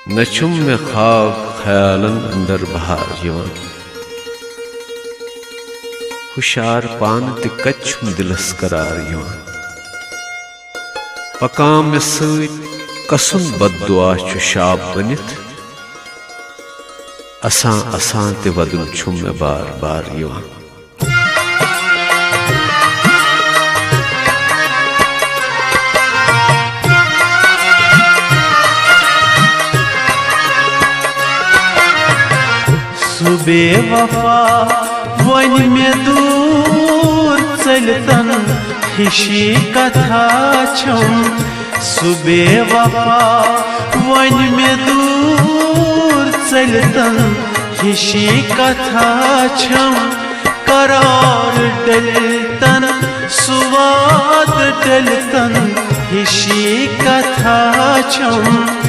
न छुम में ख्वाब ख्यालन अंदर बहार यवान हुशार पान ते कच्छुम दिलस करार यवान पकाम में सत कसुन बददुआ छु शाब बनित असां असां ते वदुन छुम में बार बार यवान बेवफा वन में दूर चलतन हिशी कथा छम सुबेवफा वन में दूर चलतन हिशी कथा छम करार डलतन सुवाद डलतन हिशी कथा छम